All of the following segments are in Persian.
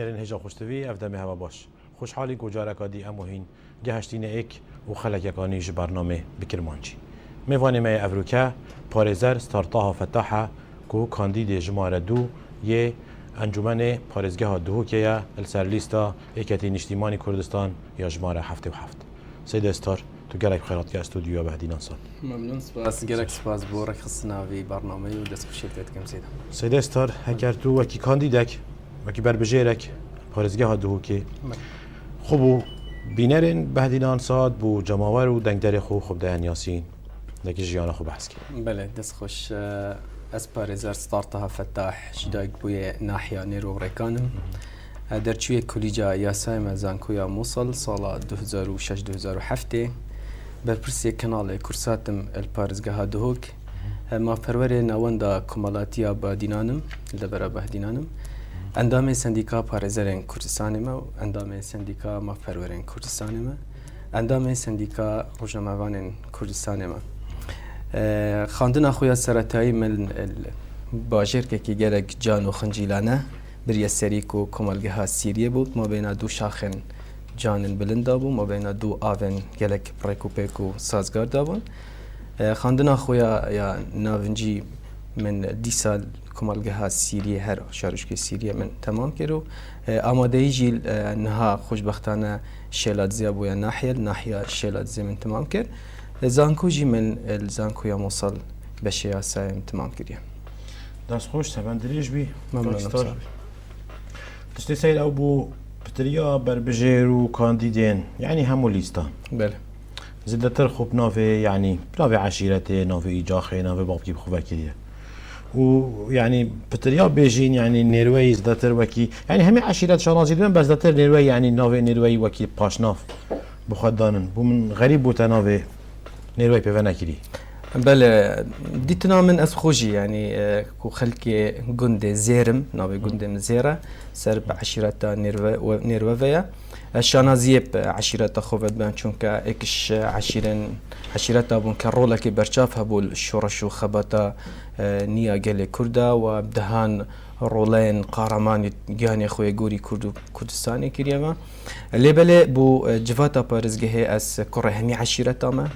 بینرین هجا خوشتوی افدامه هوا باش خوشحالی گوجارک دی اموهین گهشتین ایک و خلق یکانیش برنامه بکرمانچی میوانی می افروکه پارێزەر ستارتاها فتاحه کو کاندید جماره دو یه انجمن پارێزگەها دووکەیە السر لیستا ایکتی نیشتیمانی کردستان یا جماره 77 سید استار تو گلک خیرات که استودیو بهدینان سال ممنون سپاس گلک سپاس بورک خصناوی برنامه و دست خوشیت کم سیدم سید استار هکر تو وکی کاندیدک وکی بربجیرک پارێزگەها دووکێ خوبو بینرین بهدینان سال بو جماور و دنگدر خوب دهن یاسین لكن جيانا خو بحث كي بله دست خوش اسپاريزر ستارتها فتاح شدايق بويا ناحية نيرو بريكانم درچوية كوليجا ياساي مزانكويا موصل صالة 2006-2007 برپرسي كنال كورساتم البارزگاها دهوك ما پروري نواندا كمالاتيا بادينانم لبرا بهدينانم اندام سنديكا پارزرين كردستانما اندام سنديكا ما پرورين كردستانما اندام سنديكا روجنامه‌وانên كردستانما خاندنا خویا سرطایی من باجر که گرگ جان و خنجیلانه بر سریک و کمالگه سیریه بود ما بین دو شاخن جان بلندا بود ما بین دو آون گلک پریکوپیک و سازگار دابون خاندنا خویا یا ناونجی من 10 سال کمالگه سیریه هر شارشکی سیریه من تمام کرد آماده جیل نها خوشبختانه شیلات زیاب و ناحیه شیلات زی من تمام کرد زانکو جی من الزانکو یا موصل بشیا سایم تمام کردیم. دست خوش تبندریش بی. ممنون. دستی سیل او بو بتریا بربجير وكانديدين يعني همو ليستا. بله. زدتر خوب نافي يعني نافي عشيرته نافي إيجاخي نافي بابكي بخوبا كده. ويعني بتريا بيجين يعني نيروي زدتر وكي يعني همي عشيرات شانازي دون بس زدتر نيروي يعني نافي نيروي وكي باشناف بخدانن بومن غريب بوتنافي نيروي بيفنا كري. بله دیتنا من از خوشی یعنی کو خلکی گنده زیرم ناوی گنده مزیره سر به عشیرت نیروه شانازیه به عشیرت خوبت بان چون که اکش عشیرت بون که روله که برچاف هبول شورش و خباتا نیا گل کرده و بدهان رولين قارمان جاني خوي جوري كردستاني كريما لبله بو جفاتا بارزجه اس كره همي عشيرتاما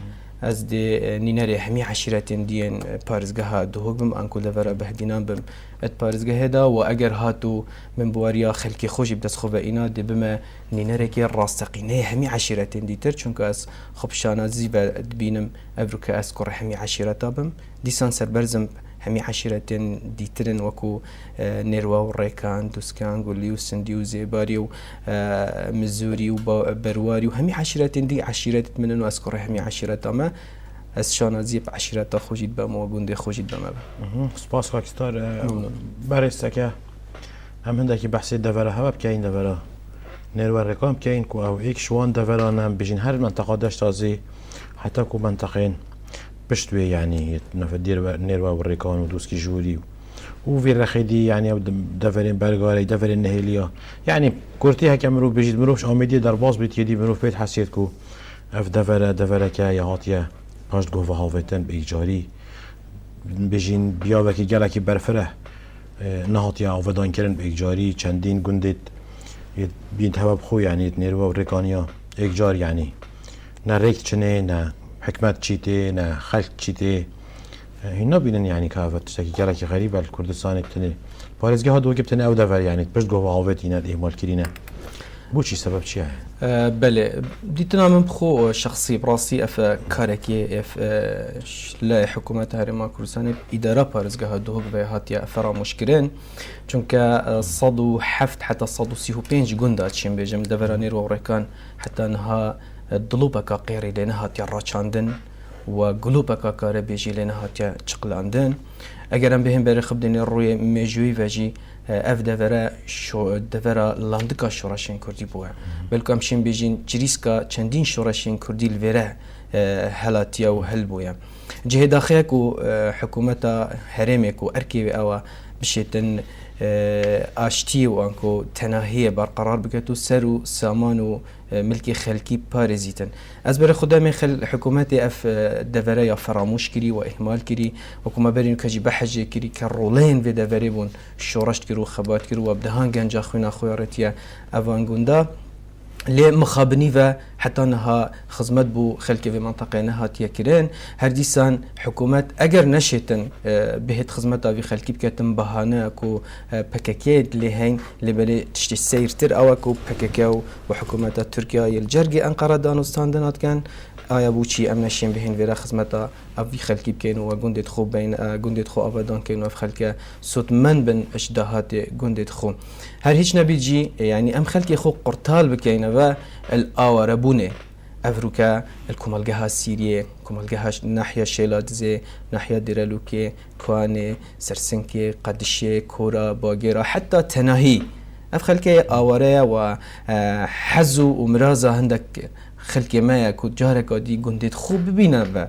از دی نینری همی عشیرتین دین پارزگاه دوهوگ بم انکو لورا بهدینان بم ات پارزگاه دا و اگر هاتو من بواریا خلکی خوشی بدست خوب اینا دی بم نینری که راستقینه همی عشیرتین دیتر چون که از خوب شانازی و بینم افرو که از کره همی عشیرتا بم دیسان سر برزم همی عشیرتین دیترن وکو نروا و ریکان دوسکانگ و لیوسندی و زیباری و مزوری و برواری و همی عشیرتین دی عشیرت منن و از کره همی عشیرتا ما از شانازی به عشیرتا خوشید بم و گنده خوشید بم سپاس خاکستار برسته که هم هندکی بحثی دوره هوا بکین دوره نروا ریکان بکین کو او ایک شوان دورانم بجین هر منطقه داشت تازی حتی کو منطقین بشتوي يعني نفدير نيروا والريكان ودوسكي جوري وفي الرخيدي يعني دفرين برغاري دفرين نهيليا يعني كورتيها كامرو بيجي مروش اميدي درباز بيت يدي مروف بيت حسيتكو اف دفرك يا هاتيا باش غوفا هافتن بايجاري بيجين بياوكي جلكي برفره نهاتيا افدان كرن بايجاري چندين گندت بين هباب خو يعني نيروا والريكانيا ايجار يعني نريك چنه نه حكمت چیته نه خلق چیته هینا بینن يعني كافة تشتكي كلاكي غريبة الكردستان بتني بارزجه ها دو بتني او دفر يعني بس جوا عوض هنا اهمال كرينا بوشي سبب چی بله دیتنا من بخو شخصي براسي اف كاركي اف لا حكومة هرما كردستان اداره بارزجه دو به هاتيا فرا مشكلين چونك صدو حفت حتى صدو 35 گندا چين بيجم دفرانير و ركان حتى انها دلوبك قيري لنا هاتيا راچاندن و قلوبك كاره بيجي لنا هاتيا چقلاندن اگرم بهم بر خبدني روی مجوي وجي اف دفرا شو دفرا لاندكا شوراشين كردي بو بلكم شين بيجين جريسكا چندين شوراشين كردي الفرا هلاتيا و هلبويا جهه داخلك و حكومه هرمك و اركي او بشيتن آشتی و آنکو تناهی برقرار بکت و سر و سامان و ملکی خلکی پارزیتن از بر خدا می خل حکومت اف دوره یا فراموش کری و اهمال کری و کما برین کجی بحجه کری که رولین و دوره بون شورشت کرو خبات کرو و بدهان گنجا خوینا خویارتیه اوانگوندا لی مخابنی و حتی نها خدمت بو خلک و منطقه نهاتیه کرن هر دیسان حکومت اگر نشیتن بهت خدمت آوی خلکی بکتن بهانه کو پککید لهین لبلی تشتی سیرتر او کو پککاو و حکومت ترکیه الجرگی انقره دانستان دنات کن آیا بوچی ام نشین بهین ویرا خدمت آوی خلکی بکن و گندت خوب بین گندت خو آبادان کن و خلک صوت من بن اشتهات گندت خو هر هیچ نبیجی یعنی ام خلکی خو قرطال بکن و الآواره بونه أفريقيا الكمالجها السورية كمالجها ناحية شيلادزي ناحية ديرالوكي كواني سرسنكي قدشي كورا باغيرا حتى تناهي أفخلكي آواريا وحزو ومرازا هندك خلقی ما کو جارك دي گندید خوب ببینه و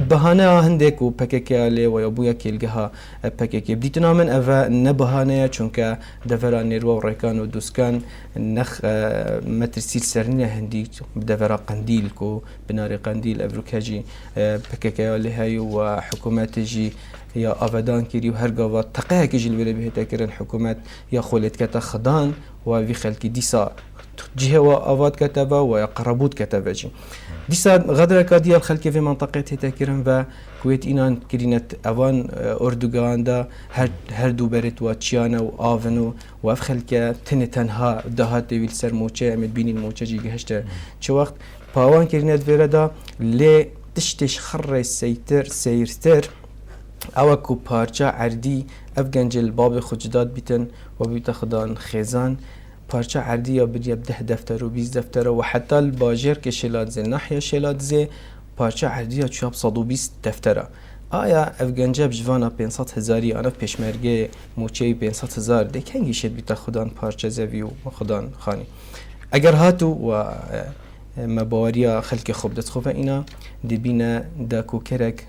بهانه هندك و پککیاله و یابویا کلگها پککی بدیتنا من اوا نبهانه چونکه دفرا نیرو و ریکان و دوسکان نخ مترسیل سرنی هندی دفرا قندیل کو بنار قندیل افروکاجی پککیاله های و حکومت جی یا آبادان کری و هر گاوا تقیه که جلوه بهتا کرن حکومت یا خولت کتا خدان و وی خلقی دیسا جهة وآفات كتبة وقربوت كتبة جي ديسا غدر كاديا الخلق في منطقة تكرم و كويت إنان كرينت أوان أردوغان دا هر دو بريت واتشيانا وآفنو وأف خلق تنها دهات ويل سر موچه امد بيني الموچه جي گهشت چه وقت پاوان كرينت فيرا دا لي تشتش خر سيرتر او کو پارچه عردی اف گنجل باب خجداد بیتن و بیتا خدان خیزان پارچه عردی یا بری 10 دفتر و 20 دفتر و حتی الباجر که شلادزه ناحیه شلادزه پارچه عردی یا چوب 120 دفتره آیا افغانجا بجوانا 500,000 آنها پیشمرگه موچه 500,000 ده کنگی شد بیتا خدان پارچه زوی و خدان خانی اگر هاتو و مباریا خلق خوب دست خوبه اینا دبینه دا کوکرک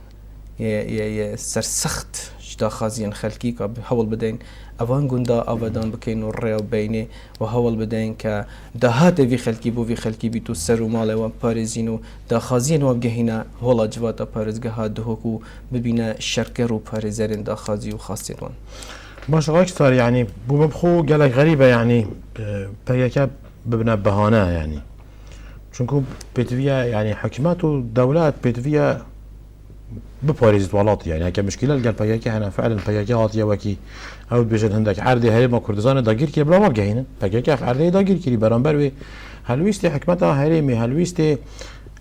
یا سرسخت جدا خازين خلقي كهول بدين أوان جندا أبدان بكين الرياض بينه وهول بدين كدهات في خلقي بو في خلقي بيتو سر ماله وبارزينو دا خازين وبجهنا هولا جواتا بارز جهات دهوكو ببينا شركة رو بارزرين دا خازي وخاصتون باش أكثر يعني بو مبخو قالك غريبة يعني بيجا ببنا بهانة يعني چونكو بيتفيا يعني حكومات ودولات بيتفيا بپارێزیت وڵات يعني هەکە مشکلە لەگەڵ پەیەکی هەنا فعلا پەیەکی هاتیەوەکی ئەو بێژن هەندێک عەردی هەرێما کوردستانە داگیرکردی بڵاو وەڵگەهێنن پەیەکی عەردەی داگیرکردی بەرامبەر وێ هەلویستی حکومەتە هەرێمی هەلویستی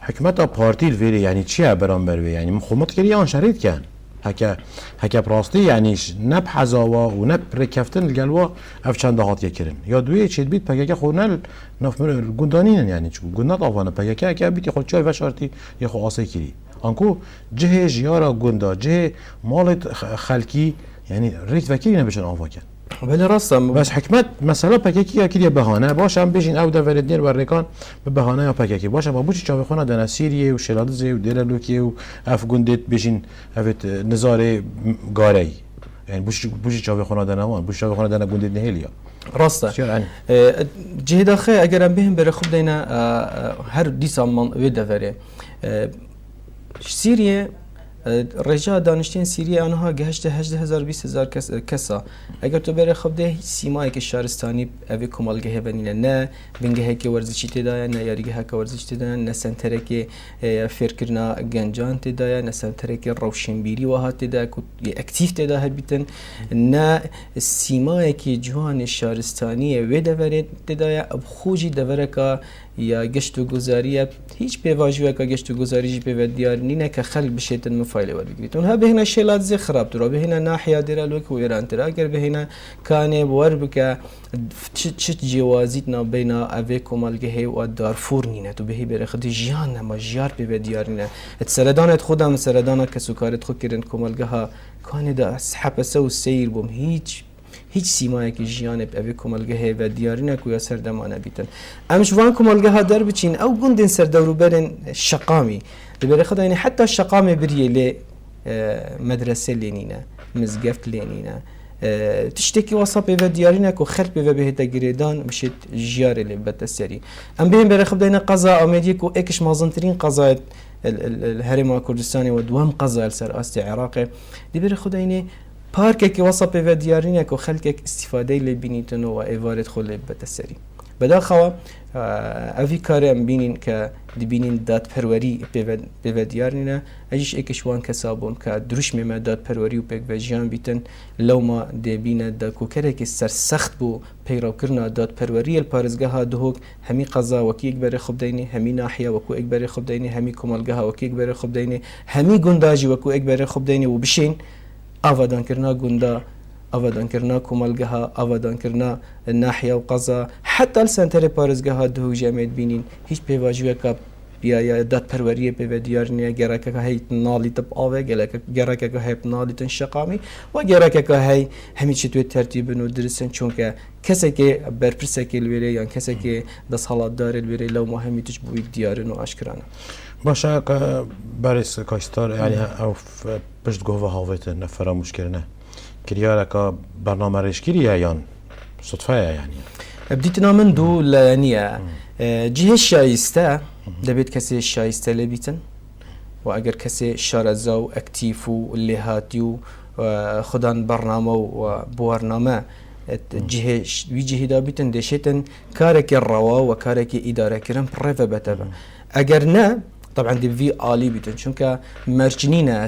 حکومەتە پارتیل فێری يعني چییە بەرامبەر وێ يعني مخومەتکردی یان شەریتکەن هەکە پڕاستی يعني نەب حەزاوە و نەب ڕێککەفتن لەگەڵوە ئەف چەندە هاتیەکردن یا دوێ چێت بیت پەیەکە خۆنەل نافمر گوندانینن يعني گوندات ئاوانە پەیەکە بیتی خۆ چای بەشارتی یە خۆ ئاسەی کردی انكو جهه جيارة جوندا جهه مالت خلقي يعني ريت وكيل نبيشن آفاكن بله راستم بس حكمت مثلا پککی یا کلی بهانه باشم بشین او دفردنیر و ریکان به بهانه یا پککی باشم با بوچی چاوی خونه دنا سیریه و شلادزه و دیلالوکیه و افگوندت بشین افت نزاره گاری يعني بوشي چاوی خونه دنا وان بوشي چاوی خونه دنا گوندت نهیلیا راسته يعني جهه داخل اگر هم بهم بره خوب دینا هر دیسا من ویده وره سوریه رجاء دانشتین سوریه آنها گهشته 18,000 کسا اگر تو بره خب ده سیمایی که شهرستانی اوی کمالگه بنینه نه بنگه که ورزشی تدایا نه یاریگه که ورزشی تدایا نه سنتره که فکرنا گنجان تدایا نه سنتره که روشنبیری وهات تدایا که اکتیف تدایا هر بیتن نه سیمایی که جوان شهرستانی وی دوره تدایا اب خوجی دوره که یا گشت و گذاریه هیچ پیواجوه که گشت و گذاریجی پیو دیار نینه که خلق بشیتن مفایله ور بگیرید اونها بهینه شیلات زی خراب ترا بهینه ناحیه دیرالوک و ایران ترا اگر بهینه کانه بور بکه چت جوازیت نا بینا اوی کمالگه و دارفور نینه تو بهی بره خودی جیان نما جیار پیو دیار نینه سردانت خودم سردانه کسوکارت خود کردن کمالگه ها کانه دا سحب سو سیر بوم هیچ سیمایی که جیانب اوی کمالگه و دیاری نکویا سردمانه بیتن امش وان کمالگه ها در بچین او گندن سردورو برن شقامی لبری خدا یعنی حتی شقام بریه لی مدرسه لینینه مزگفت لینینه تشتكي وصف به ديارينك وخلق به بهتا جريدان مشيت جيار اللي بتسري ام بهم برخب دينا قضاء امديك واكش مازنترين قضاء الهرم الكردستاني ودوام قضاء سر است عراقي دي برخب ديني باركك وصف به ديارينك وخلقك استفاده اللي بينيتن وايفارت خل بتسري بداخوا اوی کار ام بینین که دبینین داد پروری به دیارنینا اجیش اکشوان کسابون که دروش میمه داد پروری و پک وجیان بیتن لو ما دبینه دا کوکره که سر سخت بو پیرو کرنا داد پروری الپارزگاه دهوک همی قضا وکی اکبر خوب دینی همی ناحیه وکو اکبر خوب دینی همی کمالگاه وکی اکبر خوب دینی همی گنداجی وکو اکبر خوب دینی و بشین آوادان کرنا گندا آوادان کرنا کمالگاه آوادان کرنا ناحیه و قضا حتی السنتر پارزگاه دهو جامعه بینین هیچ پیواجوی که بیا داد پروری به دیارنیه گرک که هی نالی تب آوه گرک که هی نالی تن شقامی و گرک که هی همیشه توی ترتیب نو درسن چون که کسی که برپرسه که الویره یا کسی که دست حالات داره الویره لو مهمی تج بوی دیارن و آشکرانه باشه برس کاستار یعنی او پشت گوه هاویت نفرا مشکلنه کریاره که برنامه رشکیریه یا صدفه یعنی بديتنا من دو لانيا جهه شايسته دبيت كسي شايسته لبيتن واگر كسي شارزاو اكتيفو اللي هاتيو خدان برنامه وبرنامه جهه وجهه دابيتن دشيتن كارك الروا وكارك اداره كرم بريفا بتبا اگر نه طبعا دي في عالي بيتن چونك مرجنينا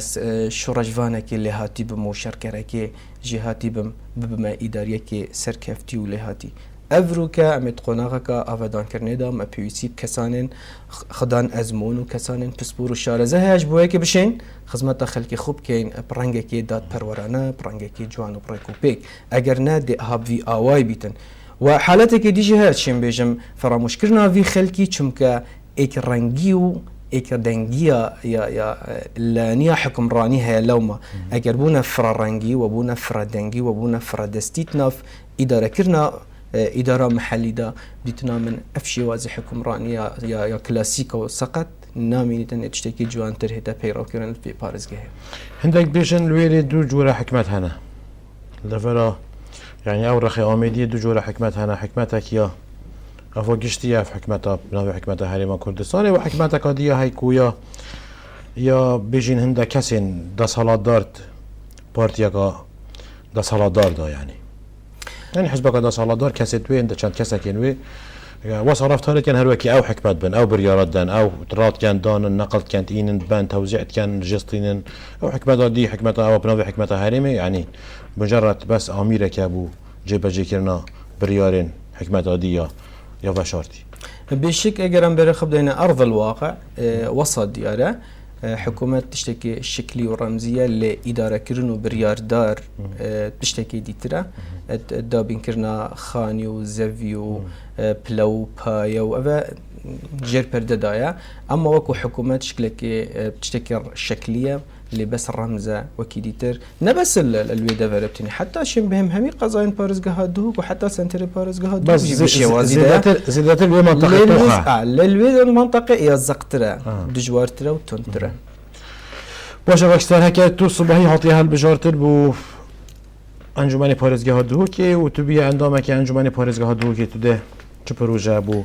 شورجوانا كي اللي هاتي بمشاركه كي جهاتي بما اداريه كي سركفتي واللي هاتي افروكا امت قناغكا افادان كرنيدا ما بيوسيب كسانن خدان ازمون وكسانن بسبور وشارزه هاج بويك بشين خدمت خلقي خوب كاين برانغكي داد پرورانه برانغكي جوان وبريكوبيك اگر نه دي هاب في اواي بيتن وحالتك دي جهات شين بيجم فراموش كرنا في خلقي چمكا ايك رنگيو ايك دنگيا يا لانيا حكمرانيها لوما اگر بونا فرارنگي وبونا فرادنگي وبونا فرادستيتناف اداره كرنا إدارة محلية دا بيتنا من أفشي واضح حكمرانية يا كلاسيكا سقط نامي نتن تشتكي جوان ترهدا بيرو كرن في بارزجه عندك بيجن الويلي دو جورا حكمت هنا لفرا يعني أو رخي آمدي دو جورا حكمت هنا حكمتك يا أفو قشتيا في حكمتها بناوي حكمتها هريما كردستاني وحكمتك هدية هيكويا يا بيجين هندا كسين دا صلاة دارت بارتياكا دا صلاة دار دا يعني حزبك دا صلاة دار كاسيت وين دا كانت كاسكين وي وصرفت هذا كان هروكي او حكمت بن او بريارات دان او ترات كان دان نقلت كانت اين بان توزيعت كان جستين او حكمت دي حكمت او بنوي حكمت هريمي يعني مجرد بس اميره كابو جيبا جيكرنا بريارين حكمت دي يا بشارتي بشك اجرام برخب دينا ارض الواقع وسط دياره حكومة تشتكي الشكلي والرمزية اللي إدارة كرنو بريار دار تشتكي ديترا دابين كرنا خانيو زفيو بلو بايو أبا جير برددايا أما وكو حكومة تشتكي الشكلية اللي بس الرمزة وكيديتر نبس الويدا فربتني حتى شم بهم همي قضاين بارزقها دوك وحتى سنتري بارزقها دوك بس زيادات الوي منطقة توخا للويدا المنطقة يا زقترا دجوارترا وتونترا باشا باكستان هكا تو صباحي حاطيها البجارتر بو انجمن بارزقها دوكي وتبي عندما كي انجمن بارزقها دوكي تده چه پروژه بو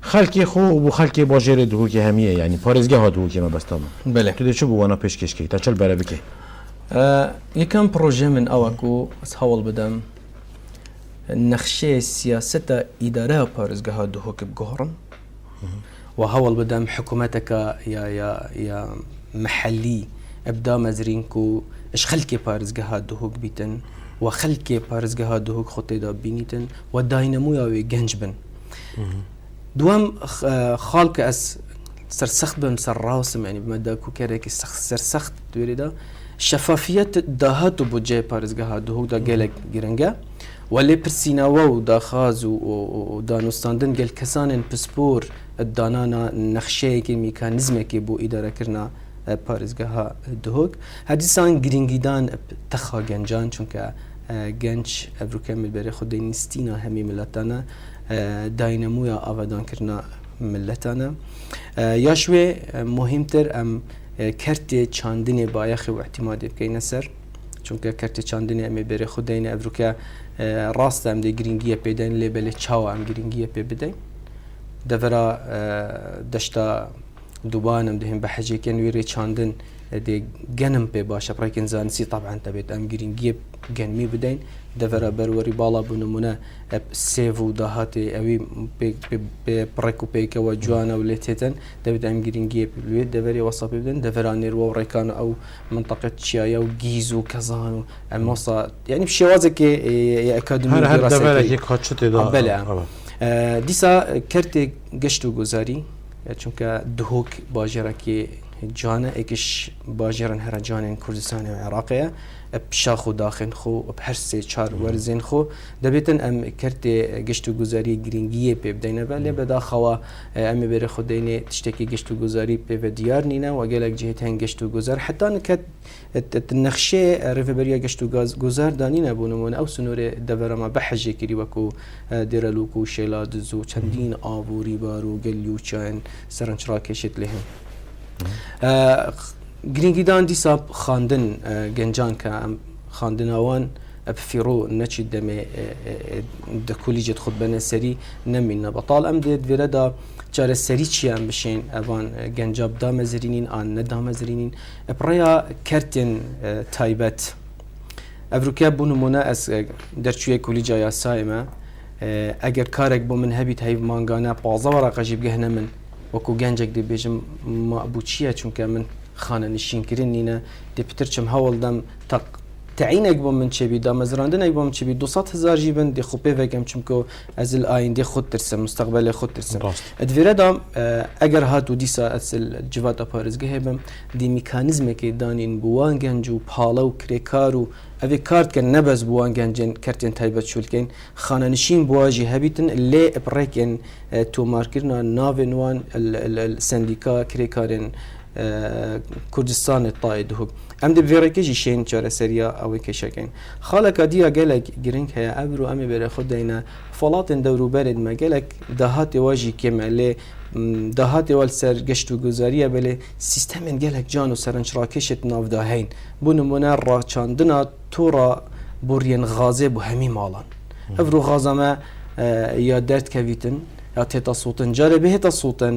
خلقی خو و خلقی باجر دو که همیه یعنی پارزگاه ها دو که ما بستم بله تو چه بو وانا پیشکش کی تا چل بره بکی یکم پروژه من اوکو از حوال بدم نقشه سیاست اداره پارزگاه ها دو که بگهرم و حوال بدم حکومتک یا محلی ابدا مزرین کو اش خلقی پارزگاه ها دو بیتن و خلقی پارزگاه ها دو خطه دا بینیتن و داینمو یا گنج بن دوام خالك اس سرسخت بمسر راسم يعني بمدى كوكاريك سرسخت توريدا شفافية داهاتو بوجه بارزگاه دهو دا گلك گرنگا واللي برسيناو دا خاز و دانوستاندن گل كسانن بسبور الدانانا نخشه كي ميكانيزم كي بو اداره كرنا بارزگاه دهوك هديسان گرنگيدان تخا گنجان چونك گنج افروكامل بري خود نستينا همي ملتانا داینمویا آوادان کرنا ملتانا یاشوی مهمتر ام کرتی چاندنی بایخ و اعتمادی بکین سر چونکە کەرتی چاندنی ئەمێ بێرە خودینە ئەڤروکە ڕاستە ئەم دێ گرنگیە پێدەین لێ بەلێ چاوە ئەم گرنگیە پێ بدەین دەڤرا دەشتا دووبانم دەهێن بە حەجێکە نوێ چاندن دێ گەنم پێ باشە پڕێکن زانستی طبعاً دەبێت ئەم گرنگیە گەنمی بدەین دەڤرا بەروەری باڵا بوونمونە سێڤ و داهاتی ئەوی پڕێک و پێکەوە جوانە و لێ تێتەن دەبێت ئەم گرنگیە لێت دەبەری وەسا پێ بدەن دەڤرا نێروە و ڕێکان ئەو منتەقە چیایە و گیز و کەزان و ئەم وەسا یعنی شێوازێکی ئەکادمی دیسا کەرتێک گەشت و گوزاری چونکە دهۆک باژێرەکی جانە ئێکش باژێرن هەرە جانێن کوردستانی و عێراقەیە شاخ و داخن خۆ هەر سێ چار وەرزێن خۆ دەبێتن ئەم کەرتێ گەشت و گوزاری گرنگیە پێ بدەینەوە لێ بەداخەوە ئەمێ بێرە خودینێ تشتێکی گەشت و گوزاری پێوە دیار نینە وەگەلێک جهێت هەن گەشت و گوزار حتان کە نەخشێ ڕێڤەبەریە گەشت و گوزار دانینە بوونمونە ئەو سنوورێ دەبەرەمە بە حەجێکری وەکو دێرەلوک و شێلادز و چەندین ئابووری بار و گەلی و چایەن سەرنجڕاکێشێت لێ هەن گرنگیدان دیسا خواندن گەنجان کە ئەم خواندناوان ئەفیڕۆ نەچی دەمێ دەکولیجت خود بەنە سەری نەمینە بەتاڵ ئەم دێت وێرەدا چارە سەری چیان بشێن ئەوان گەنجاب دامەزرینین ئان نەدامەزرینین ئەپڕەیە کەرتێن تایبەت ئەڤروکە بوونمونە ئەس دەرچوویە کولیجا یاسایمە ئەگەر کارێک بۆ من هەبیت هەیڤ مانگانە 15 وەرەقەژی بگەهنە من وەکو گەنجێک دەبێژم بوو چییە چونکە من خانە نشینکردن نینە دێپتر چم هەوڵدەم تعینێک بۆ من چێبی دامەزراندنێک بۆم چێبی 200,000 جیبن دێ خۆ پێڤێکم چمکە ئەزل ئایندێ خۆت ترسم مستەقبەلێ خۆت ترسم ئەدوێرەدام ئەگەر هات و دیسا ئەسل جواتە پارێزگە هێبم دی میکانیزمێکی دانین بوان گەنج و پاڵە و کرێکار و ئەوێ کارتکە نەبەس بوان گەنجێن کەرتێن تایبەت شولکەین خانەنشین بواژی هەبیتن لێ ئەپڕێکێن تۆمارکردنا ناوێنوان سندیکا کرێکارێن کوردستان تای دهوک ئەم دەبێڕێکێکی شێن چارەسەریە ئەوەی کێشەکەین خاڵەکە دیە گەلێک گرنگ هەیە ئەبر و ئەمێ بێرە خۆ دەینە فڵاتن دەوروبەرێت مە گەلێک داهاتی واژی کێمە لێ داهاتی وەل سەر گەشت و گوزاریە بەلێ سیستەمێن گەلێک جان و سەرنجڕاکێشت ناودا هەین بوو نمونە ڕاچاندنا تۆڕە بۆڕیەن غازێ بۆ هەمی ماڵان ئەڤرو غازەمە یا دەردکەویتن یا تێتە سووتن جارە بهێتە سووتن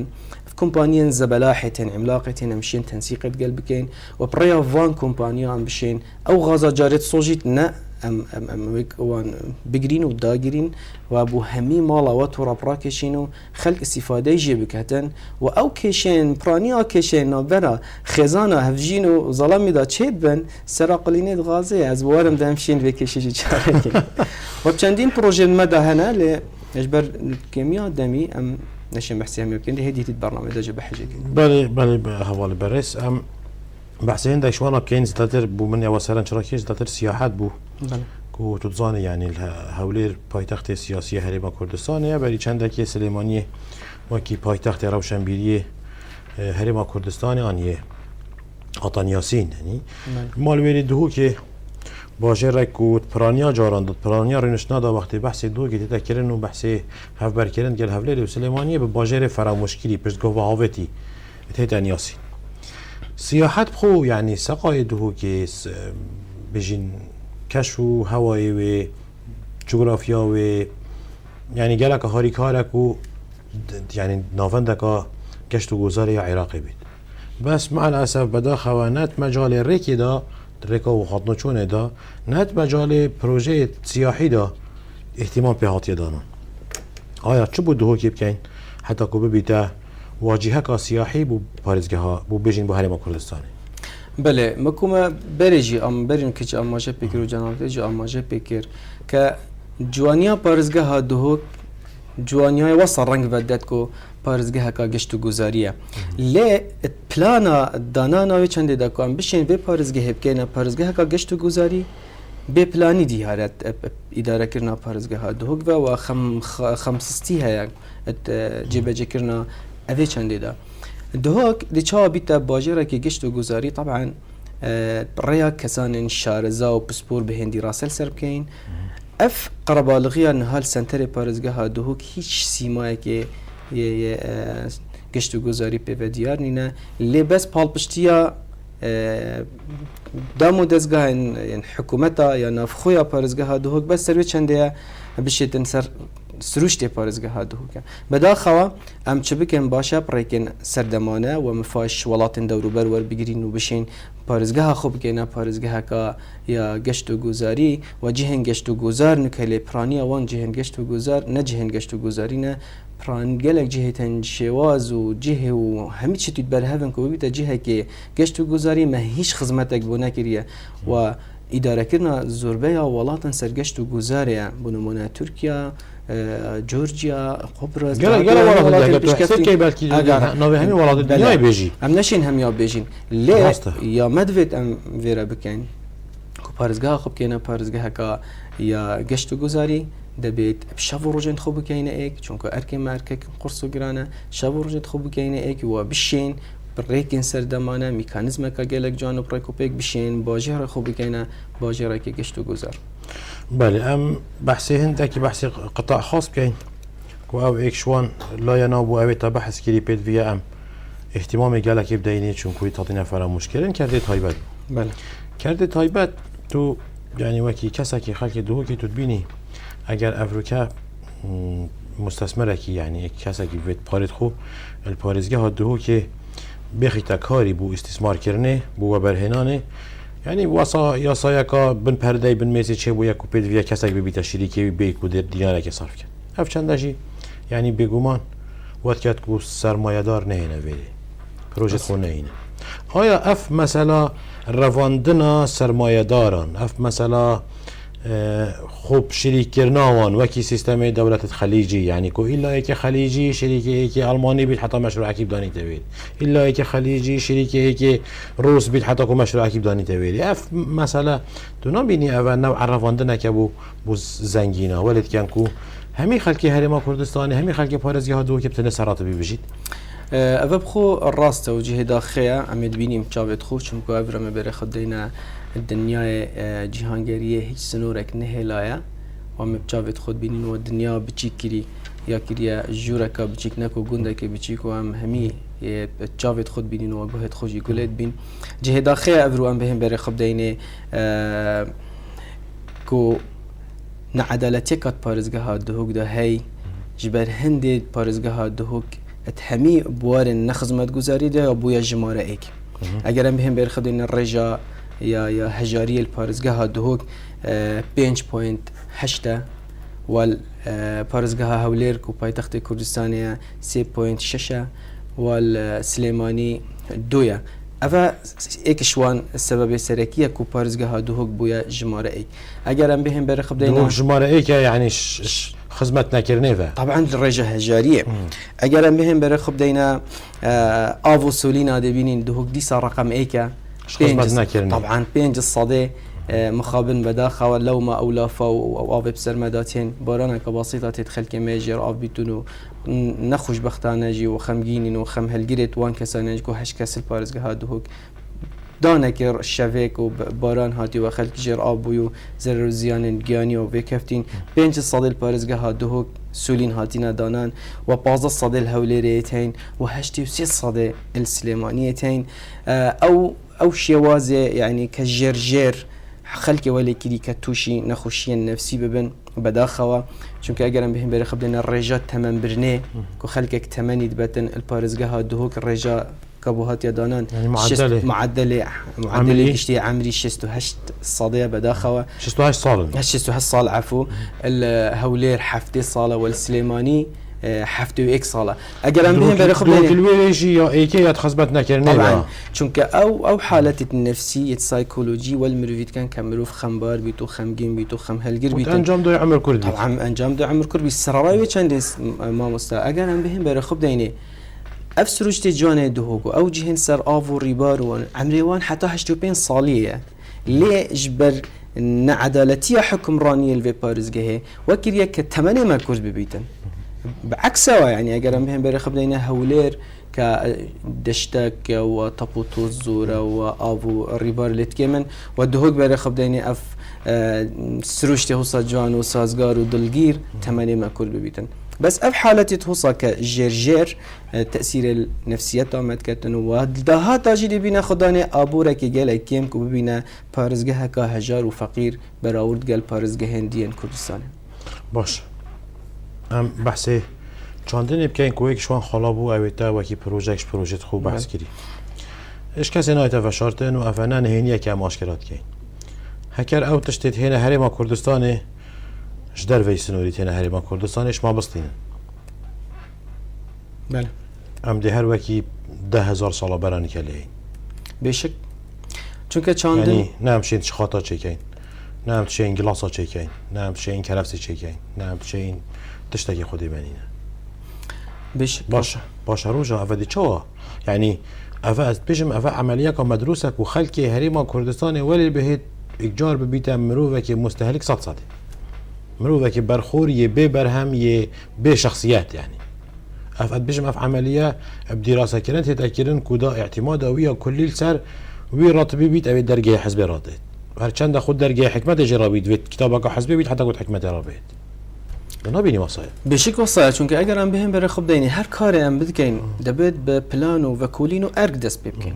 كومبانيين زبلاحتين عملاقتين امشين تنسيق قلب بكين وبريا فان كومبانيا ام بشين او غازا جارت صوجيت نا ام وان بجرين وداجرين وابو همي مالا وتورا براكشينو خلق استفاده يجي بكتن واو كيشين برانيا كيشين نبرا خزانه هفجينو ظلامي دا تشيبن سراقليني غازي از بوارم دمشين بكشي جارك وبچندين بروجي مدى هنا ل اجبر كيمياء دمي ام نشين بحثي هم يمكن هي ديت البرنامج ده جب حاجه بالي هوالي بريس ام بحثين ده شوانا كاين زداتر بو من وسائل شراكه زداتر سياحات بو كو تظاني يعني هولير پایتخت سیاسی هریما کردستانه بری چندکی سلیمانی وکی پایتخت روشنبیری هریما کردستان آنیه قطن یاسین یعنی مال ویری دهو که باجر کو پرانیا جاراند پرانیا رنشنا دا وقتی بحث دو گیت تکرن و بحث هفبر کردن گل هولیر و سلیمانی به باجر فراموشکری پشت گوه هاوتی تهتن یاسین سیاحت خو يعني سقای دهو که بجین کشف و هوایی و جغرافیا و يعني گلک هاری کارک و يعني نافندکا گشت و گذاری عراقی بید بس مع الاسف بدا خوانت مجال ریکی دا ریکا و خاطنچونه دا نت مجال پروژه سیاحی دا اهتمام به هاتیه دانن آیا چه بود دهو که بکن حتی که ببیده واجهه که سیاحی بو پارزگه ها بو بیجین بو هرم کردستانی بله مکومه بريجي ام برين كيج اماجه بكر وجنابته جو اماجه بكر ك جوانيا پارزگه ها دهو جوانيا وصل رنگ ودت کو پارزگه ها کا گشت گزاریه ل پلانا دانانا و چند دا کو ام بشین به پارزگه هبکنه پارزگه ها کا گشت گزاری به پلانی دی هارت اداره کرنا پارزگه ها دهو و خمسستی ها جبه کرنا اوی چند دا دهوك دي چاوا بيتا باجرة كي گشت و گزاري طبعا ريا كسان شارزا و بسبور بهندي راسل سربكين اف قربالغيا نهال سنتر پارزگاه دهوك هيچ سيمايا كي گشت و گزاري بيو ديار نينا لي بس پالپشتيا دامو دزگاه یعنی حکومتا یا نافخویا پارزگاه دهوک بس سروی چنده بشیتن سر سروشت پارزگاه دهوک بداخوا ام چه بکن باشه پریکن سردمانه و مفاش ولات دورو بر ور بگیرین و بشین پارزگاه خوب کنه پارزگاه کا یا گشت و گذاری و جهن گشت و گذار نکله پرانی وان جهن گشت و گذار نه جهن گشت و گذاری نه پران گلک جهتن شواز و جه و همه چی توی برهفن که بیت جهه که گشت و گذاری ما هیچ خدمتک بونه کریه و اداره کردن زربه یا ولاتن سرگشت و گذاره بنمونه ترکیه جورجیا قبرص گله ولات دیگه تو کی بلکی نوی همین ولات دنیای بیجی ام نشین هم یا بیجین لی یا مدوید ام ویرا بکن کو پارزگاه خوب کنه پارزگاه کا یا گشت و گذاری دبیت شب و روزن خوب کنه ایک چون که ارک مرکک قرص و گرانه شب و روزن خوب کنه ایک و بشین بريكن سردمانه ميكانيزم كجلك جانب ريكوبيك بشين باجر خوب كينا باجر كي قشتو جزر بله ام بحثي هندك بحثي قطاع خاص بكين او اكشوان لا ينابو اوي بحث كري بيت فيا ام اهتمامي قالك يبدايني چون كوي تعطينا فرا مشكلة كردي تايبت بله كردي تايبت تو يعني وكي كسكي خلق دو كي تبيني اگر افريكا مستثمركي يعني كسكي بيت بارد خو البارزگاه دو كي بخیت کاری بو استثمار کردنه بو برهنانه یعنی واسا یا سایکا بن پرده بن میسی چه بو یک کوپید ویا کسک ببیت شریکی بی کو در دیاره که صرف کرد اف چندشی یعنی بگومان وقت کرد کو سرمایه دار نه اینه ویلی پروژه خون نه اینه آیا اف مثلا رواندنا سرمایه داران اف مثلا خوب شریک کردنوان وکی سیستم دولت خلیجی یعنی کو الا یک خلیجی شریک که آلمانی بید حتی مشروع عکیب دانی توید الا یک خلیجی شریک که روس بید حتی کو مشروع عکیب دانی توید اف مثلا تو نبینی اول نوع رواندن که بو زنگینا ولد کن کو همین خلکی هرما کردستانی همین خلکی پارزگاه دو که بتونه سرات ببیجید اول بخو الراس توجيه داخلية عم تبيني مشابه خو چونكو ابرم بره خدينا الدنيا جهانگريه هیچ سنورك نهلايا وعم بشابه خود بينين والدنيا بتشيكري يا كريا جوركا بتشيك نكو گوندك بتشيكو ام همي بشابه خود بينين وجهد خوجي گولت بين جهه داخلية ابرو ام بهم بره خدينا كو نعدالتيكات بارزگاه دهوك ده هي جبر هندي بارزگاه دهوك اتهمی بوار نخدمت گذاری ده بویا جماره ایک اگر هم بر خدین الرجا یا هجاری الپارزگاه دهوک 5.8 وال پارزگاه هولیر کو پایتخت کردستانی 3.6 وال سلیمانی 2 اوا ایک شوان السبب سرکیه کو پارزگاه دهوک بویا جماره ایک اگر هم بهم بر خدین جماره ایک یعنی خدمت نکرنه طبعا الرجا هجاريه اگر بهم بره خب دینا آفو سولينا دبینین دهوک دیسا رقم ایکا خدمت نکرنه طبعا 5 الصدي مخابن بداخه لو ما اولافا او آف بسرمداتين بارانا كبسيطه تدخل كميجر آف بيتونو نخوش بختانجي وخمجينين وخم هلجريت وان كسانج كو هش كسل بارزگاه دهوک دانکر شوک و باران هاتی و خلق جر آبویو زر زیان گیانی و وکفتین 5 صدل پارزگاه دهوک سولین هاتینا دانان و 15 صدل هولیریتین و 83 صدل السلیمانیتین او شوازه يعني كجرجر خلق ولا كدي كتوشي نخوشي النفسي ببن بداخوا چونك اگر بهم بره خبلنا الرجاء تمام برنه كو خلقك تماني دبتن البارزگاه دهوك الرجاء كابوهات يدانان يعني معدل اشتي عمري 68 صديه بداخوا 68 صال عفو الهولير حفتي صاله والسليماني حفتي و 1 صاله اگر بهم بره خبلنا الويجي يا ايكي خدمت نكرنه طبعا چونك او حالة النفسية السايكولوجي والمروفيت كان كمروف خمبار بيتو خمجين بيتو خم هلجر بيتو انجام دو عمر كردي طبعا انجام دو عمر كردي السراراي وچندس ما مستا اگر هم بهم بره خب ديني افسروجتي جانه دهوكو او جهن سر آفو ريبار و عمريوان حتى 85 صالية ليه جبر نعدالتية حكمرانية الفي بارزگه وكريا كتماني ما كرد ببيتن بعكسها يعني اگر بهم بره خب ديني هولير كدشتك وطبوطو الزورة وآبو الريبار اللي تكمن ودهوك بره خب ديني اف سروشتي هوسا جوان وسازگار ودلگير تماني ما كل ببيتن بس اف حالتي توصى كجرجر تاثير النفسيات عمد كتنو دها تاجي بينا خداني ابوره كي قال كيم كو بينا بارزگه كا هجار وفقير براورد قال بارزگه هنديان كردستان باش ام بحثي چاندن بکن که یک شوان خلابو اویتا و کی پروژه خوب بحث کردی. اش کسی نایت فشارتن و افنان هنیه که مشکلات کن. هکر او تشتیت هنا هرما کردستان جدر ویسنوریت هنا هرما کردستانش ما بستینن. بله. ام ده هر وکی 10,000 سال برانی کلیه. بشک. چون که چاندن. یعنی نام شین چخاطا چکین، نام شین گلاسا چکین، نام شین کرفسی چکین، نام شین تشتکی خودی بنینه. باشه روجا افدی چوا يعني افا بيجم افا عمليه كمدروسه وخلكي هريما كردستان ولي بهت اجار ببيتا مروفك مستهلك صد مروفك برخور يبي برهم يبي شخصيات يعني افا بيجم اف عمليه بدراسه كرنت تذكرن كودا اعتماد ويا كل سر وي راتبي بيت ابي درجه حسبي راتت هر چند خود درجه حكمت جرابيد كتابك حسبي بيت حتى قلت حكمت رابيد نبینی وصايا بشك وصايا چونکه اگر ام بهم بره خوب دینی هر کاری ام بدکین دبید به پلان و وکولین و ارگ دست بکن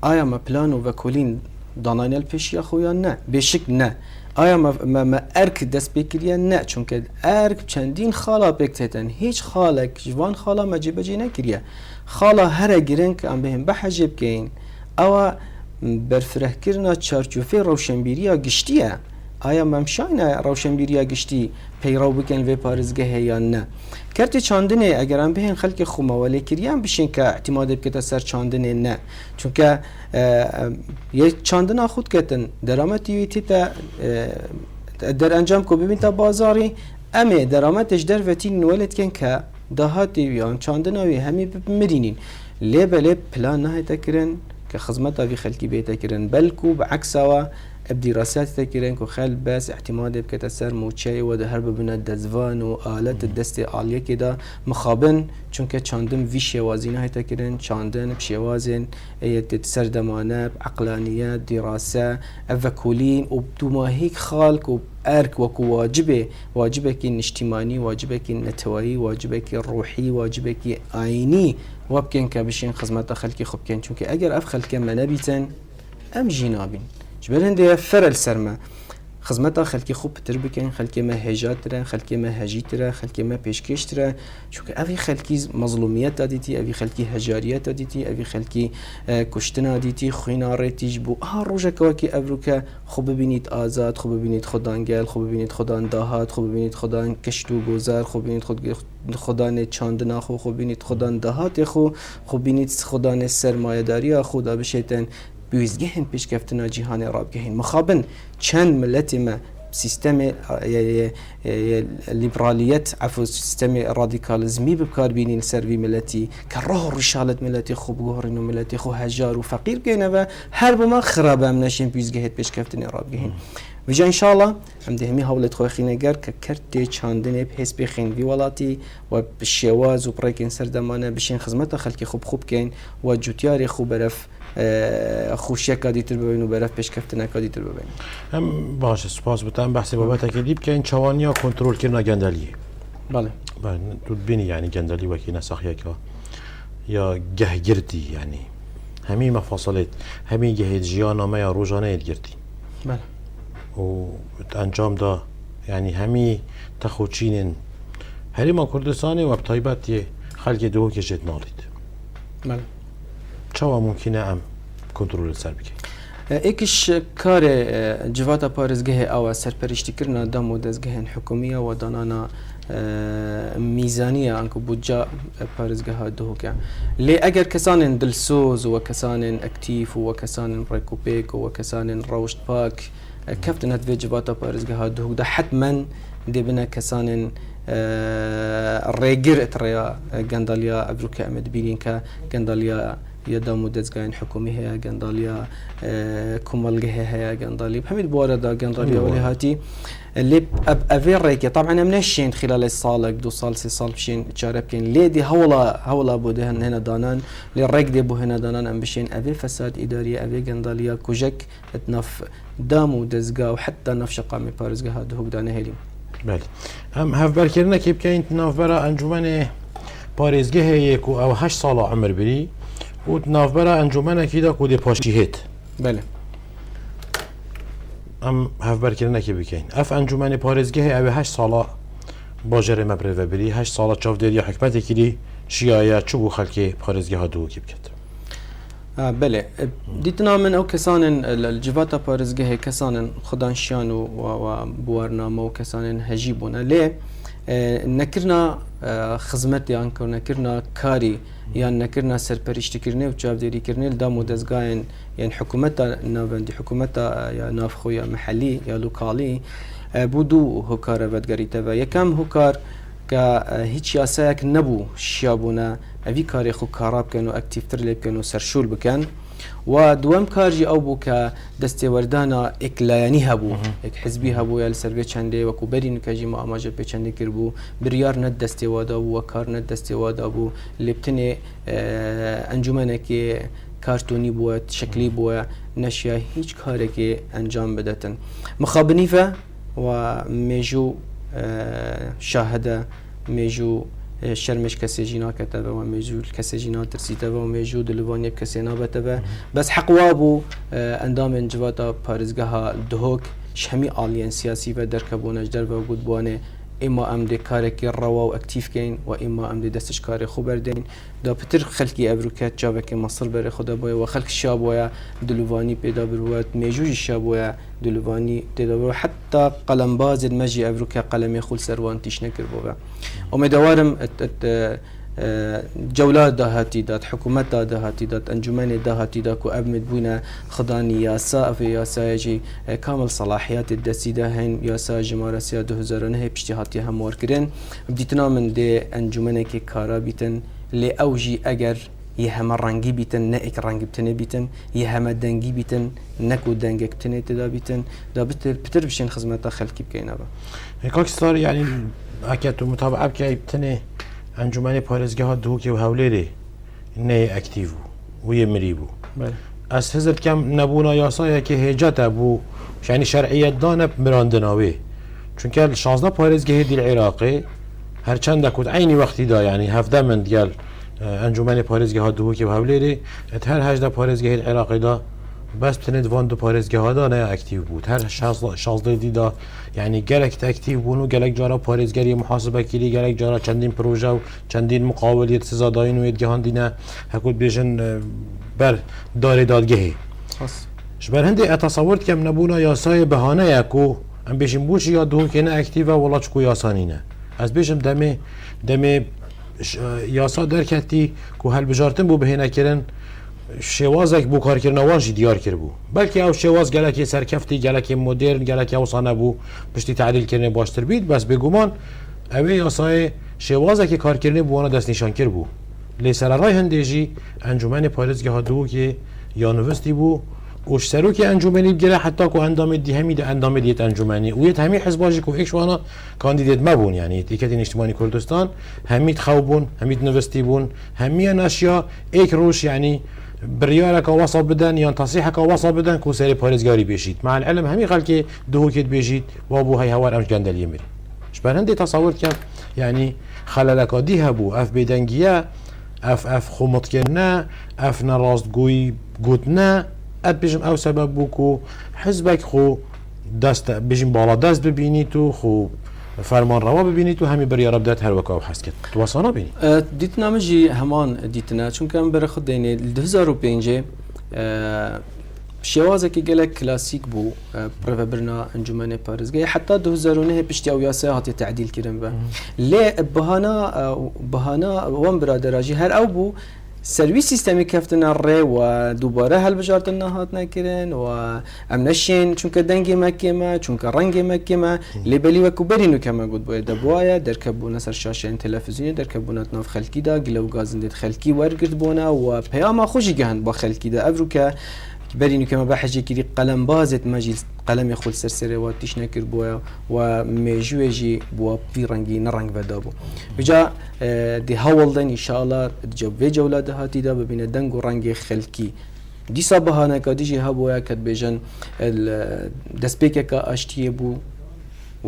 آیا ما پلان و وکولین دانایل پیشی خویا نه بشک نه آیا ما ارگ دست بکریه نه چونکه ارگ چندین خالا بکتن هیچ خالک جوان خالا مجیب جی نکریه خالا هر گرنگ ام بهم بحجب کین او برفره کرنا چارچوفه روشنبیری گشتیه آیا ممشانه روشنبیری گشتی پیرو بکن و پارزگه یا نه کرتی چاندنه اگر هم بهن خلق خوموالی کریان بشین که اعتماد بکتا سر چاندنه نه چون که یه چاندنه خود کتن درامتیویتی تا در انجام کو ببین تا بازاری امی درامتش در وتی نولد کن که دهاتی یا چاندنه وی همی بمرینین لیبه پلان نه تکرن که خدمت وی خلقی بیت تکرن بلکو بعکسوا بدراسات تكرين كو خل بس اعتماد بكتسر موچي و ده هر ببنا دزوان و آلات الدست عالية كده مخابن چونك چاندن في شوازين هاي تكرين چاندن بشوازن تتسر دمانه بعقلانيات دراسة افكولين و بدوما هيك خالك و ارك وكو واجبك اجتماعي واجبك نتوائي واجبك روحي واجبك عيني وابكن كبشين خدمات خلقي خبكن چونك اگر اف خلق ما نبيتن ام جنابين جبل هندي فرل سرما خدمات خلقي خوب تربكن خلقي ما هجات ترى خلقي ما هجيت ترى خلقي ما بيشكش ترى شو افي خلقي مظلوميات داديتي افي خلقي هجاريات داديتي افي خلقي كشتنا داديتي خينارتي جبو روجك وكي افروكا خوب ببينيت آزاد خوب ببينيت خدان گل خوب ببينيت خدان داهات خوب ببينيت خدان کشتو گذار خوب ببينيت خدان چاندنا خوب ببينيت خدان داهات خوب ببينيت خدان سرمایه‌داری خدا بشیتن بيزجهن بيشكفتنا جهان رابجهن مخابن كان ملتي ما سيستم الليبراليات عفوا سيستم الراديكاليزمي بكاربينين سيرفي ملتي كره رشالة ملتي خو بجهرين وملتي خو هجار وفقير جينا هرب ما خراب مناشين بيزجهت بيشكفتنا رابجهن وجا ان شاء الله عمده همي هولت خو خينجر ككرتي چاندنه بحس بخين بولاتي وبالشواز وبريكن سردمانه بشين خدمت خلقي خوب كين وجوتياري خو برف خوشی کادی تر ببین و برف پیشکفتنه کادی تر ببین. هم باشه سپاس بتم بحث بابت اکیدیب که این چوانیا کنترل کردن گندلیه. بله. بله تو بینی یعنی گندلی وکی نسخیه که یا گهگردی یعنی همین مفاصلات همین گهید جیانامه یا روزانه گردی. بله. و انجام دا یعنی همین تخوچینن هری ما کردستانی و بطایبت خلق دو کشید نالید. بله. چوا ممکنه ام کنترل سر بکن؟ ایکش کار جواتا پارزگه او سرپرشتی کرنا دام و دزگهن حکومیه و دانانا میزانیه انکو بودجا پارزگه ها دو که لی اگر کسان دلسوز و کسان اکتیف و کسان ریکوپیک و کسان روشت پاک کفتن هدوی جواتا پارزگه ها دو ده حتما دی بنا کسان ریگر اتریا گندالیا ابروکه امد بینین که گندالیا يدام دزگاین حکومی هیا گندالیا کمالگه هیا گندالی بحمد بواردا گندالیا ولی هاتی اللي أفير ريكي طبعا منشين خلال الصالة 2 سال 3 سال بشين تشاربكين ليدي هولا بودهن هنا دانان للريك دي بو هنا دانان ام بشين أفي فساد إدارية أفي جنداليا كوجك اتنف دامو دزقا وحتى نف شقامي بارزقا هادو هو دانه هلي بله هم هفبر کردن که بکنید نافبرا انجمن پارێزگە هەیەک و ئەو 8 ساڵە عمر بری و نافبەرە ئەنجومەنێکیدا و دێ پاشتی هێت بله ئەم هەفبەرکردنەکی بکەین ئەف ئەنجومەنی پارێزگە هەیە ئەوێ 8 ساڵە باژێرە مەبرێڤە بری 8 ساڵە چاودێریە حکومەتێکی شیایە چ بوو خەڵکی پارێزگە هاتووەکی بکات بله دیتنا من او کسان الجواتا پارزگه هی کسان خدان شیان و بوارنامه و کسان هجیبونه لی نکرنا خدمت یان کو نکرنا کاری یا نکرنا سرپرشتی کرنه و چاودێری کرنه دا مدزگاین یعنی حکومت ناوندی حکومت یا نافخو یا محلی یا لوکالی بودو هکار ودگریته و یکم هکار که هیچ یاسایک نبو شیابونه اوی کاری خو کاراب کن و اکتیفتر لیب کن و سرشول بکن و دوام کارجی او بو که دستیوردانا اک لایانی هبو اک حزبی هبو یا لسر بی چنده و کوبرین که جی ما آماجه بی چنده کربو بریار ند دستیوادا بو و کار ند دستیوادا بو لیبتن انجمنه که کارتونی بو شکلی بو نشیا هیچ کاری که انجام بدتن مخابنیفه و میجو شاهده میجو شرمش کسی جینا کتبه و میجو کسی جینا ترسیته و میجو دلوانی کسی نابته بس حقوابو اندام انجواتا پارزگاه ها دهوک شمی آلین سیاسی و درکبونش در و گودبانه اما ام دی کاری که روا و اکتیف کن و اما ام دی دستش کاری خوب بردین دا پتر خلقی ابروکات جاوه که مصر بره خدا باید و خلق شابویا دلوانی پیدا بروید میجوج شابویا دلوانی پیدا بروید حتی قلمباز مجی ابروکا قلمی خول سروان تیش نکر بوده امیدوارم جولات دهاتی داد حکومت دهاتی داد انجمن دهاتی داد کو ابمد بونا خدانی یاسا في یاسایجی کامل صلاحیات دسیده هن یاسا جمارسیا 2009 پشتیهاتی هم ورکرین بدیتنا من ده انجمن که کارا بیتن لی اوجی اگر یه همه رنگی بیتن نه اک رنگی بتنه بیتن یه همه دنگی بیتن نکو دنگک تنه تدا بیتن دا بتر بشین خدمت خلقی بکینا با کاکستار يعني اكيد متابعه بكي بتنه انجمن پارێزگە ها دووکێ و هەولێرێ نەیە ئەکتیڤ بوو ویە مری بوو ئەس حزب کەم نەبوونا یاسایەکی هێجەتە بوو یعنی شەرعیەتدانە مراندناوێ چونکە 16 پارێزگەهەیە دیل عێراقی هەرچەندە کوت عینی وەختیدا یعنی 17 من دیگەل ئەنجومەنی پارێزگە ها دووکێ و هەولێرێ هەر 18 پارێزگەهەیە عێراقیدا بس بتنید وان دو پارێزگە هادا نه اکتیو بود هر 16 دیدا یعنی گلک اکتیو بون و گلک جارا پارێزگەری محاسبه کلی گلک جارا چندین پروژه و چندین مقاولیت سزاداین و یدگهاندینه هکول بیژن بر دار دادگهی شبر هندی اتصورت کم نبونا یاسای بهانه یکو ام بیشم بوش یا دو که نه اکتیو ولا چکو یاسانینه از بیشم دمه یاسا درکتی که هل بجارتن بو بهینه کرن شێوازێک بۆ کارکردنەوەژی دیار کرد بوو بەلکی ئەو شێواز گەلکی سەرکەفتی گەلکی مدرن گەلکی ئەوسانە بوو پشتی تعدیلکردنی باشتر بیت بەس بێگومان ئەوێ یاسای شێوازێکی کارکردنی بووانە دەستنیشان کرد بوو لێ سەرڕای هەندێژی ئەنجومەنی پارێزگە هاتووەکی یانوستی بوو وش سەرۆکی ئەنجومەنی بگیرە حتا کو ئەندامی دی هەمی ئەندامی دیت ئەنجومەنی ویت هەمی حزباژی کو ئێکشوانە کاندیدێت مەبوون یعنی تیکەتی نیشتیمانی کوردستان هەمیت خەو بوون هەمیت نوستی بوون هەمیە ناشیا ئێک ڕۆژ یعنی بريارك وصل بدن يعني تصحيحك وصل بدن كو سري باريزگاري بيشيت مع العلم همي خلكي دهوكيت بيجيت وابو هاي هوار امش جندل يمري شبان هندي تصور كان يعني خلالك دي هبو اف بدنگيه اف خمط كنا اف نراست قوي قوتنا ابيجم او سبب بوكو حزبك خو دست بيجم بالا دست ببينيتو خو فرمان روا ببینید تو همی بری بدات هر وقت حس کرد تو واسانا بینی دیتنا مجی همان دیتنا چون که بر خود دینه 2005 شوازه که گله کلاسیک بو برای برنا انجمن پارێزگە حتی 2009 پشتی او یاسه هاتی تعدیل کردن به لی بهانا وان برادراجی هر او بو سروی سیستمی کفتن ره و دوباره هل بجارت نهات نکردن و امنشین چون که دنگ مکمه چون که رنگ مکمه لیبلی و کوبرینو کما گود باید دبوایا در کبونه سر شاشه تلویزیونی در کبونات ناف خلکی دا گلو گازندید خلکی ورگرد بونه و پیام خوشی گهند با خلکی دا افرو که برینو کما بحجی کری قلم بازت مجلس قلم خود سرسری و تیش نکر بویا و میجوجی بوا فی رنگی نرنگ ودابو بجا دی هاول دن ان شاء الله جوب جوله دهاتی دا ببینه دنگ و رنگ خلکی دی صبحانه که دیجی هبویا کد بیجن دسپیک که اشتیه بو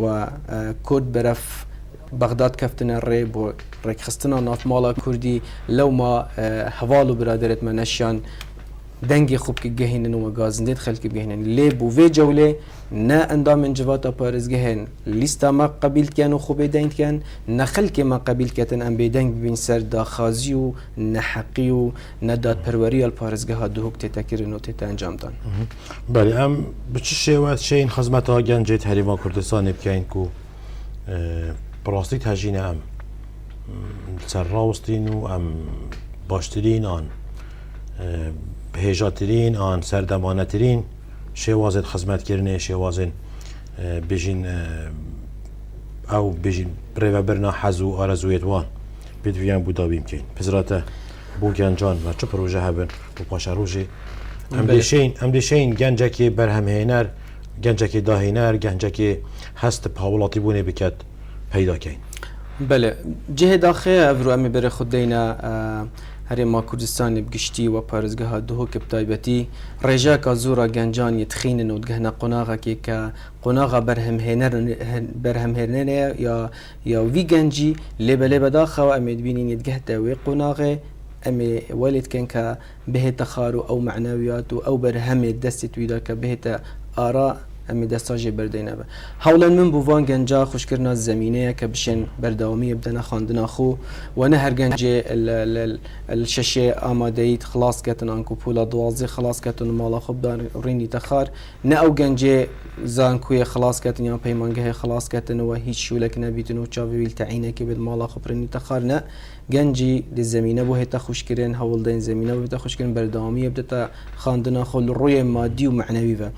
و كرد برف بغداد كفتنا الريب و ركخستنا ناف مالا كردي لو ما هوالو برادرت ما نشان دنگی خوب که گهینن و گازندید خلک گهینن لی بو وی جوله نه اندام انجواتا پارزگهن لیستا ما قبیل کن و خوب دنگ کن نه خلک ما قبیل کتن ام بیدنگ ببین سر دا خازی و نه حقی و نه داد پروری الپارزگه ها دو هکت تکرین و تت انجام دان. بله ام بچه شوات شین خدمت ها گنجید هریما کردستان بکن کو براستی تجین ام سر راوستین و ام باشترین آن هجاترین آن سردمانترین شوازن خدمت کردن شوازن بجین او بجین برای برنا حزو آرزویت وان بدویان بودابیم کن پزراته بو گنجان و چه پروژه هبن بو پاشا روژه ام دیشین گنجه که برهم هینر گنجه که داهینر گنجه که هست پاولاتی بونه بکد پیدا کن. بله جه داخل افرو امی بر خود دینا هری ما کردستان بگشتی و پارزگاه ها دو که بتایبتی رجا که زورا گنجان یتخینن و دگهنا قناغا که قناغا برهم هرنه یا وی گنجی لبه داخل و امید بینین یدگهتا وی قناغه امی ولد کن که بهت خارو او معنویات او برهم دست ویدا که بهت آراء امی دستاجی بردینه به. حالا من بوان گنجا خوش کردن زمینه که بشن برداومی بدن خواندن خو و نه هر گنجی الششه آمادهیت خلاص کتن آنکو پولا دوازی خلاص کتن مالا خوب دار رینی تخار نه او گنجی زانکوی خلاص کتن یا پیمانگه خلاص کتن و هیچ شولک نبیتن و چاویل تعینه که بد مالا خوب رینی تخار نه گنجی لزمینه بو هتا خوش کردن حول دین زمینه بو هتا خوش کردن برداومی بدن خواندن خو روی مادی و معنوی و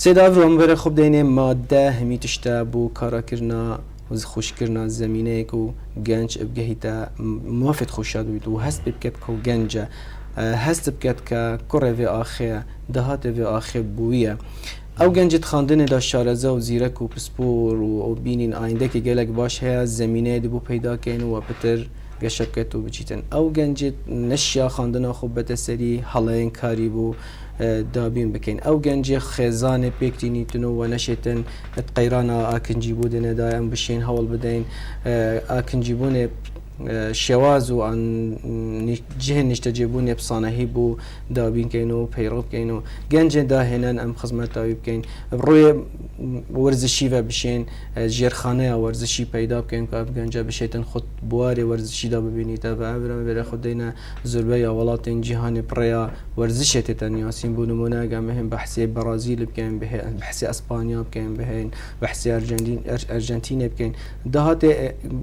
سید آفرو مبره خوب دینه ماده همی تشتا بو کارا کرنا و خوش کرنا زمینه کو گنج ابگهیتا موافد خوشاد بید و هست بکت کو گنجه هست بکت که کره و آخه دهات و آخه بویه او گنجت خواندن دا شارزه و زیرک و پسپور و بینین آینده که گلک باش هیا زمینه دی بو پیدا کن و پتر گشبکت و بچیتن او گنجت نشیا خواندن خوب بتسری حالین کاری بو دابين بكين او گنجي خزانه بيكتيني تنو ونشتن قيرانا اكنجي بودن دايم بشين هول بدين اكنجي بونه شوازو عن جهه نشتجيبون بصانهي بو دابين كينو بيروب كينو گنج داهنن ام خدمت دايب كين روي ورزشي و بشين جيرخانه ورزشي پیدا كين که گنج بشيتن خود بواري ورزشي دا ببينيت بعبر بر خدينا زربيا ولات جهان بريا ورزشت تنياسين بو نمونه هم بحثي برازيل بكين به بحثي اسبانيا بكين به بحثي ارجنتين بكين دهات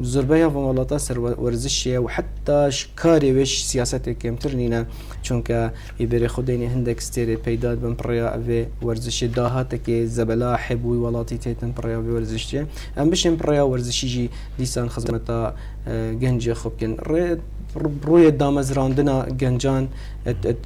زربيا وملاتا سر ورزشية وحتى شكاري وش سياسات كمتر نينا چونك يبري خديني هندك ستيري بيداد بن بريا في ورزشي داهاتك زبلا حبوي ولاتي تيتن بريا في ورزشي ام بشن بريا ورزشي ديسان خدمتا گنج خوبكن روی دامزراندنا گنجان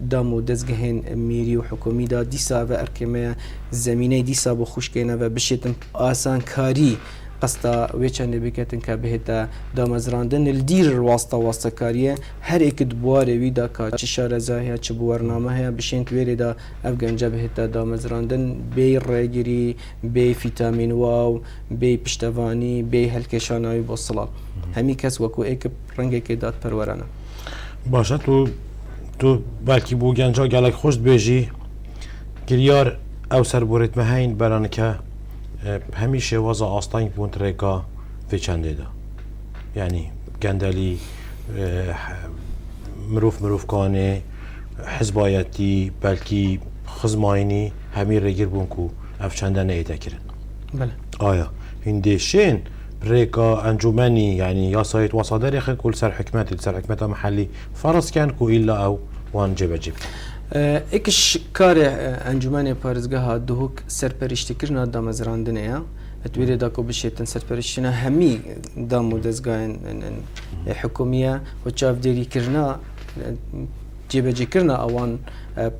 دامو دزگهن میری و حکومی دا دیسا و ارکمه زمینه دیسا بو خوش کنه و بشیتن آسان کاری قصدا ویچن بکتن که بهتا دامزراندن الدیر واسطه کاریه هر یک دواره ویدا که چه شارزه چه بورنامه ها بشین تویری دا افغانجا بهتا دامزراندن بی رگیری بی فیتامین واو بی پشتوانی بی هلکشانای بوصلا همی کس وکو ایک رنگی که داد پرورانه باشه تو بلکی بو گنجا گلک خوش بیجی گریار او سربورت مهین برانه که همیشه وضع آستانگ بوند ریکا في چنده دا یعنی گندلی مروف کانه حزبایتی بلکی خزماینی همی ریگر بون کو اف چنده نیده کرن بله آیا هندشین ریکا انجمنی یعنی یا سایت وصادر خل کل سر حکمت محلی فرض کن کو ایلا او وان جب ایکش کار انجمن پارزگاه دوک سرپرشتی کرنا دامزراندنه یا اتویره دا کو بشیتن سرپرشتنا همی دامو دزگاهن حکومیه و چاف دیری کرنا جبهه کرنا اوان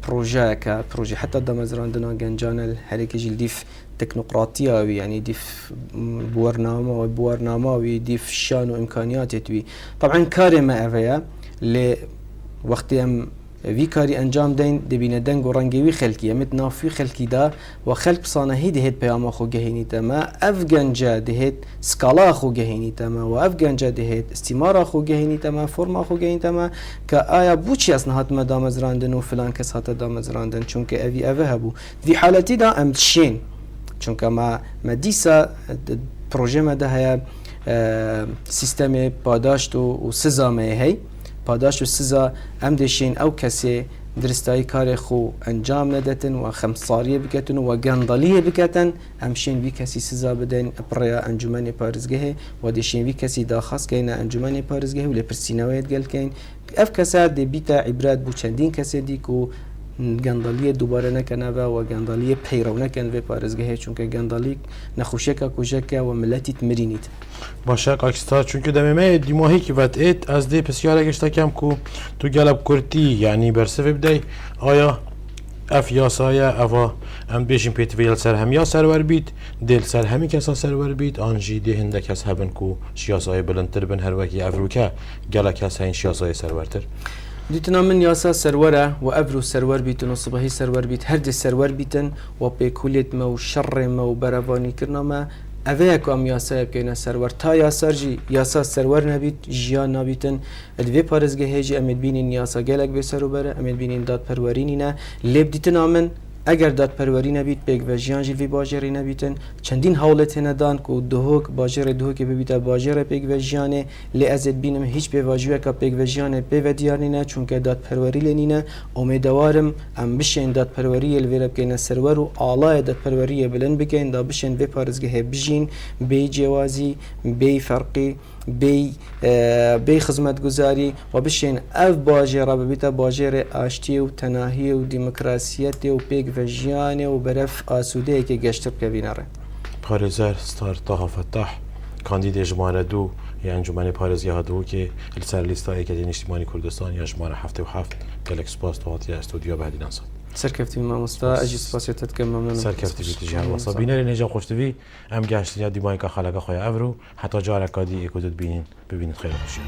پروژه حتی دامزراندنا گنجان الحرکه جلدیف تكنوقراطية يعني ديف بورنامة ويديف شان وإمكانيات يتوي طبعا كاري ما أفيا لوقت وی کاری انجام دین دبینه دنگ و رنگی خلکی امت نافی خلکی دا و خلق صانهی دهید پیام خو گهینی تما افغانجا دهید سکالا خو گهینی تما و افغانجا دهید استعمار خو گهینی تما فرما خو گهینی تما که آیا بوچی از نهات مدام زراندن و فلان کس هات دام زراندن چون که اوی اوه هبو وی حالتی دا امشین چون که ما دیسا پروژه ما ده هیا سیستم پاداشت و سزا ما هی پاداش و سزا ام دشین او کسی درستای کار خو انجام ندتن و خمساریه بکتن و گندالیه بکتن امشین وی کسی سزا بدن برای انجمن پارزگاه و دشین وی کسی داخص کین انجمن پارزگاه و لپرسینویت گل کین اف کسات دی بیتا عبرت بو چندین کسی دی کو گندالیه دوباره نکنه و گندالیه پیرو نکنه و پارزگاه چون که گندالی نخوشه که کجا که و ملتی تمرینید باشه اکستا چون که دمه دیماهی که وقت از دی پسیار گشته کم کو تو گلب کرتی یعنی برسه بدی آیا اف یاسایا اوا ام بیشین پیتویل سر هم یا سرور بید دل سر همی کسا سرور بید آنجی دی هنده کس هبن کو شیاسای بلندتر بن هر وکی افروکه گله کس هین شیاسای سرورتر دیتنا من یاسا سروره و افرو سرور بیتن و صبحی سرور بیت هر دی سرور بیتن و پیکولیت ما و شر ما و بروانی کرنا ما اوه کام یاسا بکنه سرور تا یاسا جی یاسا سرور نبیت جیان نبیتن ادوی پارزگه هجی امید بینین یاسا گلک به سرو بره امید بینین داد پرورینی نه لب دیتنا من اگر داد پروری نبید پیک و جیان جلوی باجری نبیتن چندین حالت ندان که دهوک باجر دهوک ببیت باجر پیک و جیانه لی ازت بینم هیچ به واجبه که پیک و جیانه به و دیاری نه چون که داد پروری لنینه امیدوارم ام بشین داد پروری الویره بکنه سرور و آلای داد پروری بلند بکن دا بشین به پارزگه بجین بی جوازی بی فرقی بی خدمت گذاری و بشین اف باجر ببیت باجر آشتی و تناهی و دموکراسیت و پیک و جیانه و برف آسوده که گشتر کبیناره پارزر ستار طه فتح کاندید جماره دو یا انجمن پارزی هادو که سر لیست اکادمی اجتماعی کردستان یا جماره 77 گلک سپاس توات یا استودیو بعدی نصد سرکفتی مامستا اجی سپاسیتت کم ممنون سرکفتی بیتی جهر واسا بینر نجا خوشتوی ام گشت یا دیمای که خلقه خواه افرو حتی جارکادی اکودت بینین ببینید خیلی خوشی